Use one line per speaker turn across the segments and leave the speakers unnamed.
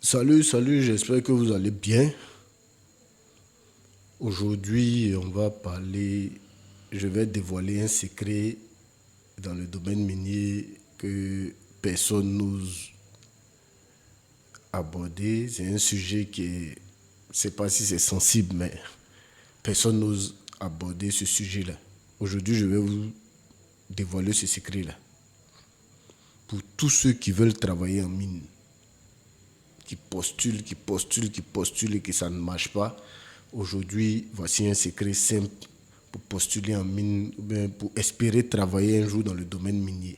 Salut, j'espère que vous allez bien. Aujourd'hui, je vais dévoiler un secret dans le domaine minier que personne n'ose aborder. C'est un sujet je ne sais pas si c'est sensible, mais personne n'ose aborder ce sujet-là. Aujourd'hui, je vais vous dévoiler ce secret-là. Pour tous ceux qui veulent travailler en mine, qui postulent et que ça ne marche pas. Aujourd'hui, voici un secret simple pour postuler en mine ou bien pour espérer travailler un jour dans le domaine minier.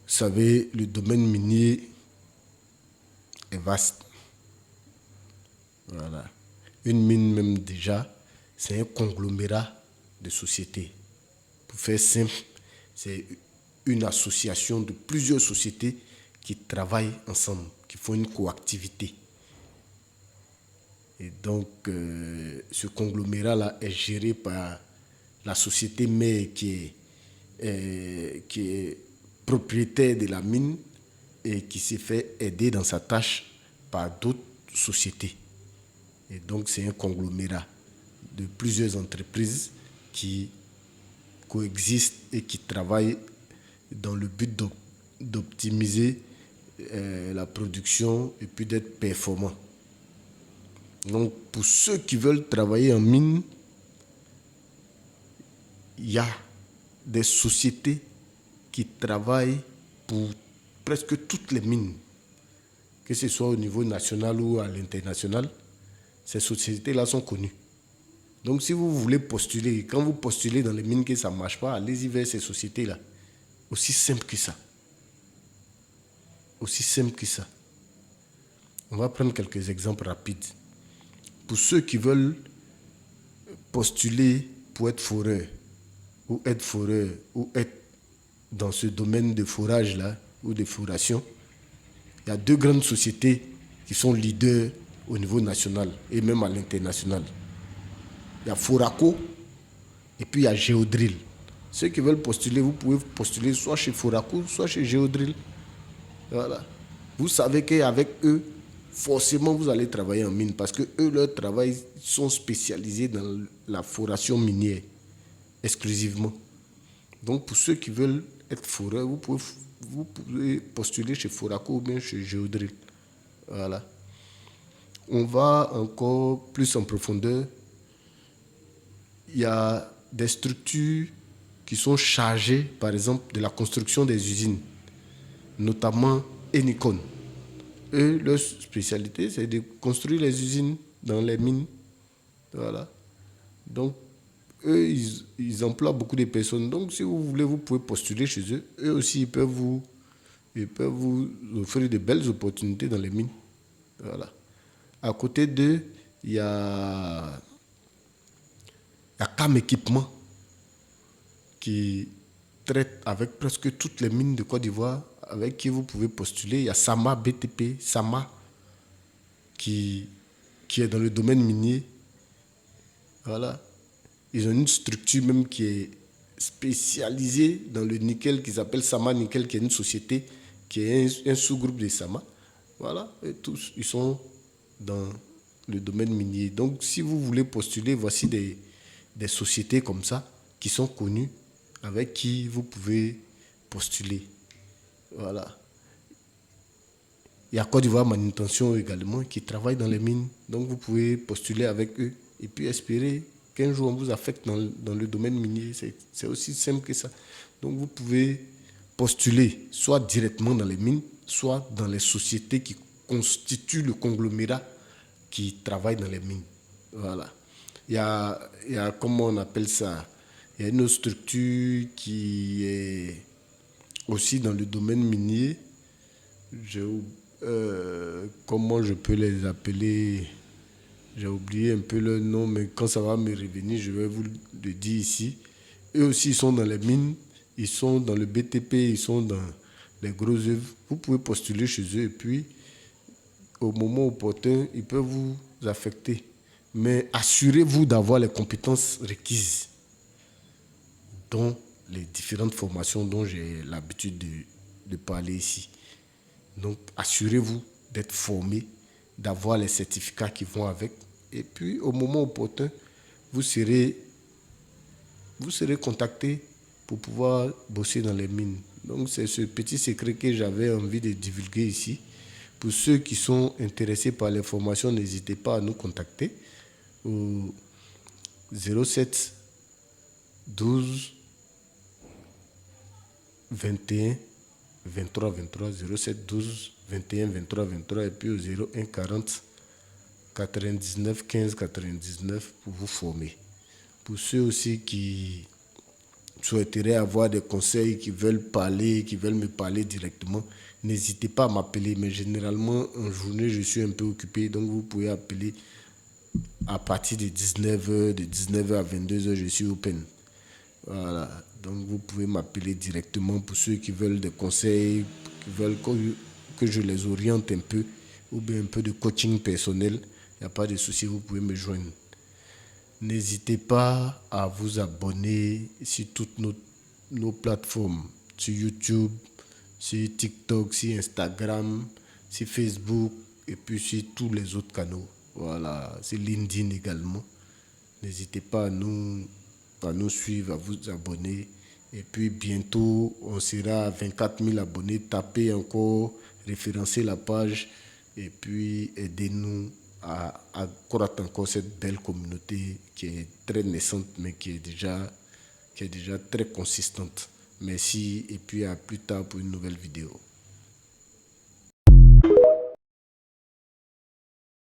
Vous savez, le domaine minier est vaste. Voilà. Une mine même déjà, c'est un conglomérat de sociétés. Pour faire simple, c'est une association de plusieurs sociétés qui travaillent ensemble, qui font une coactivité. Et donc, ce conglomérat-là est géré par la société mère qui est propriétaire de la mine et qui s'est fait aider dans sa tâche par d'autres sociétés. Et donc, c'est un conglomérat de plusieurs entreprises qui coexistent et qui travaillent dans le but d'optimiser la production et puis d'être performants. Donc, pour ceux qui veulent travailler en mine, il y a des sociétés qui travaillent pour presque toutes les mines, que ce soit au niveau national ou à l'international. Ces sociétés-là sont connues. Donc, si vous voulez postuler, quand vous postulez dans les mines que ça ne marche pas, allez-y vers ces sociétés-là. Aussi simple que ça. Aussi simple que ça. On va prendre quelques exemples rapides. Pour ceux qui veulent postuler pour être foreur, ou être dans ce domaine de forage-là, ou de foration, il y a deux grandes sociétés qui sont leaders au niveau national et même à l'international. Il y a Foraco et puis il y a Geodrill. Ceux qui veulent postuler, vous pouvez postuler soit chez Foraco, soit chez Geodrill. Voilà. Vous savez qu'avec eux, forcément, vous allez travailler en mine parce que eux, leur travail, sont spécialisés dans la foration minière, exclusivement. Donc, pour ceux qui veulent être foreurs, vous pouvez postuler chez Foraco ou bien chez Geodrill. Voilà. On va encore plus en profondeur. Il y a des structures qui sont chargées, par exemple, de la construction des usines, notamment Enicon. Eux, leur spécialité, c'est de construire les usines dans les mines. Voilà. Donc, eux, ils emploient beaucoup de personnes. Donc, si vous voulez, vous pouvez postuler chez eux. Eux aussi, ils peuvent vous offrir de belles opportunités dans les mines. Voilà. À côté d'eux, il y a CAM Équipement qui traite avec presque toutes les mines de Côte d'Ivoire avec qui vous pouvez postuler. Il y a Sama BTP, Sama, qui est dans le domaine minier. Voilà. Ils ont une structure même qui est spécialisée dans le nickel, qui s'appelle Sama Nickel, qui est une société, qui est un sous-groupe de Sama. Voilà. Et tous, ils sont dans le domaine minier. Donc, si vous voulez postuler, voici des sociétés comme ça, qui sont connues, avec qui vous pouvez postuler. Voilà. Il y a Côte d'Ivoire Manutention également qui travaille dans les mines. Donc vous pouvez postuler avec eux et puis espérer qu'un jour on vous affecte dans le domaine minier. C'est aussi simple que ça. Donc vous pouvez postuler soit directement dans les mines, soit dans les sociétés qui constituent le conglomérat qui travaille dans les mines. Voilà. Il y a comment on appelle ça? Il y a une autre structure qui est aussi dans le domaine minier. Comment je peux les appeler? J'ai oublié un peu leur nom, mais quand ça va me revenir, je vais vous le dire ici. Eux aussi, ils sont dans les mines, ils sont dans le BTP, ils sont dans les gros œuvres. Vous pouvez postuler chez eux et puis, au moment opportun, ils peuvent vous affecter. Mais assurez-vous d'avoir les compétences requises, dont les différentes formations dont j'ai l'habitude de parler ici. Donc, assurez-vous d'être formé, d'avoir les certificats qui vont avec. Et puis, au moment opportun, vous serez contacté pour pouvoir bosser dans les mines. Donc, c'est ce petit secret que j'avais envie de divulguer ici. Pour ceux qui sont intéressés par les formations, n'hésitez pas à nous contacter au 07 12 21 23 23 07 12 21 23 23 et puis au 01 40 99 15 99 pour vous former. Pour ceux aussi qui souhaiteraient avoir des conseils, qui veulent me parler directement, n'hésitez pas à m'appeler. Mais généralement, en journée, je suis un peu occupé. Donc, vous pouvez appeler à partir de 19h, de 19h à 22h, je suis open. Voilà. Donc, vous pouvez m'appeler directement pour ceux qui veulent des conseils, qui veulent que je les oriente un peu, ou bien un peu de coaching personnel. Il n'y a pas de souci, vous pouvez me joindre. N'hésitez pas à vous abonner sur toutes nos plateformes, sur YouTube, sur TikTok, sur Instagram, sur Facebook et puis sur tous les autres canaux. Voilà, c'est LinkedIn également. N'hésitez pas à nous suivre, à vous abonner. Et puis bientôt, on sera à 24 000 abonnés. Tapez encore, référencez la page et puis aidez-nous à accroître encore cette belle communauté qui est très naissante mais qui est déjà très consistante. Merci et puis à plus tard pour une nouvelle vidéo.